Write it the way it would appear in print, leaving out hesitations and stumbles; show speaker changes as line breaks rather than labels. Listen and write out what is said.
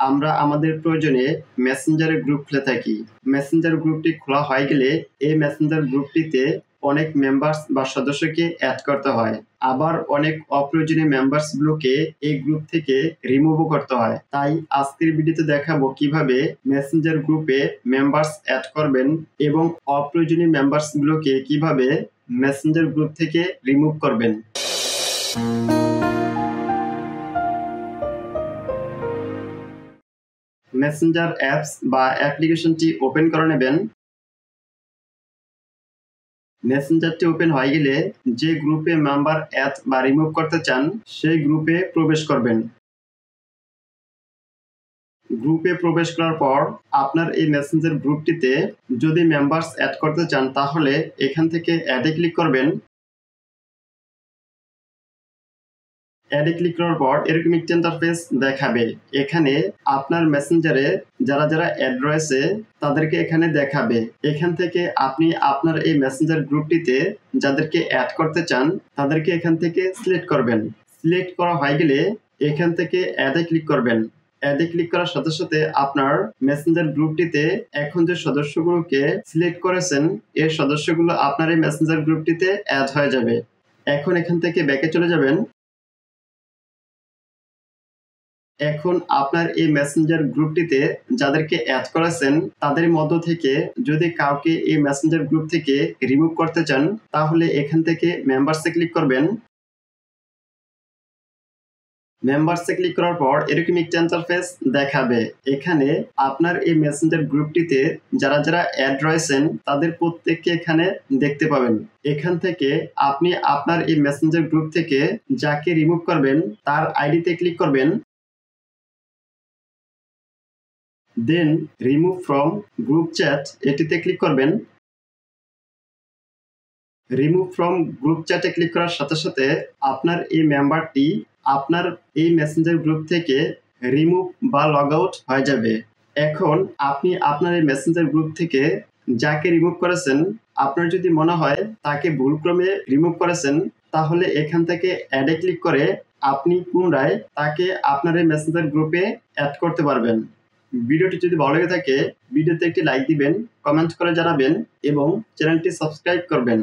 আমরা আমাদের প্রয়োজনে মেসেঞ্জারে গ্রুপ খুলে থাকি। মেসেঞ্জার গ্রুপটি খোলা হয়ে গেলে এই মেসেঞ্জার গ্রুপটিতে অনেক মেম্বার্স বা সদস্যকে অ্যাড করতে হয়, আবার অনেক অপ্রয়োজনীয় মেম্বার্সগুলোকে এই গ্রুপ থেকে রিমুভও করতে হয়। তাই আজকের ভিডিওতে দেখাবো কিভাবে মেসেঞ্জার গ্রুপে মেম্বার্স অ্যাড করবেন এবং অপ্রয়োজনীয় মেম্বার্সগুলোকে কিভাবে মেসেঞ্জার গ্রুপ থেকে রিমুভ করবেন। মেসেঞ্জার অ্যাপস বা অ্যাপ্লিকেশনটি ওপেন করে নেবেন। মেসেঞ্জারটি ওপেন হয়ে গেলে যে গ্রুপে মেম্বার অ্যাড বা রিমুভ করতে চান সেই গ্রুপে প্রবেশ করবেন। গ্রুপে প্রবেশ করার পর আপনার এই মেসেঞ্জার গ্রুপটিতে যদি মেম্বার্স অ্যাড করতে চান তাহলে এখান থেকে অ্যাডে ক্লিক করবেন। অ্যাডে ক্লিক করার পর এরকম একটি ইন্টারফেস দেখাবে। এখানে আপনার মেসেঞ্জারে যারা যারা অ্যাড রয়েছে তাদেরকে এখানে দেখাবে। এখান থেকে আপনি আপনার এই মেসেঞ্জার গ্রুপটিতে যাদেরকে অ্যাড করতে চান তাদেরকে এখান থেকে সিলেক্ট করবেন। সিলেক্ট করা হয়ে গেলে এখান থেকে অ্যাডে ক্লিক করবেন। অ্যাডে ক্লিক করার সাথে সাথে আপনার মেসেঞ্জার গ্রুপটিতে এখন যে সদস্যগুলোকে সিলেক্ট করেছেন এই সদস্যগুলো আপনার এই মেসেঞ্জার গ্রুপটিতে অ্যাড হয়ে যাবে। এখন এখান থেকে ব্যাকে চলে যাবেন। এখন আপনার এই মেসেঞ্জার গ্রুপটিতে যাদেরকে অ্যাড করেছেন তাদের মধ্য থেকে যদি কাউকে এই মেসেঞ্জার গ্রুপ থেকে রিমুভ করতে চান তাহলে এখান থেকে মেম্বারসে ক্লিক করবেন। মেম্বারসে ক্লিক করার পর এরকম একটা ইন্টারফেস দেখাবে। এখানে আপনার এই মেসেঞ্জার গ্রুপটিতে যারা যারা অ্যাড রয়েছেন তাদের প্রত্যেককে এখানে দেখতে পাবেন। এখান থেকে আপনি আপনার এই মেসেঞ্জার গ্রুপ থেকে যাকে রিমুভ করবেন তার আইডিতে ক্লিক করবেন। দেন রিমুভ ফ্রম গ্রুপ চ্যাট এটিতে ক্লিক করবেন। রিমুভ ফ্রম গ্রুপ চ্যাটে ক্লিক করার সাথে সাথে আপনার এই মেম্বারটি আপনার এই মেসেঞ্জার গ্রুপ থেকে রিমুভ বা লগ আউট হয়ে যাবে। এখন আপনি আপনার এই মেসেঞ্জার গ্রুপ থেকে যাকে রিমুভ করেছেন আপনার যদি মনে হয় তাকে ভুলক্রমে রিমুভ করেছেন তাহলে এখান থেকে অ্যাডে ক্লিক করে আপনি পুনরায় তাকে আপনার এই মেসেঞ্জার গ্রুপে অ্যাড করতে পারবেন। ভিডিওটি যদি ভালো লেগে থাকে ভিডিওতে একটি লাইক দিবেন, কমেন্ট করে জানাবেন এবং চ্যানেলটি সাবস্ক্রাইব করবেন।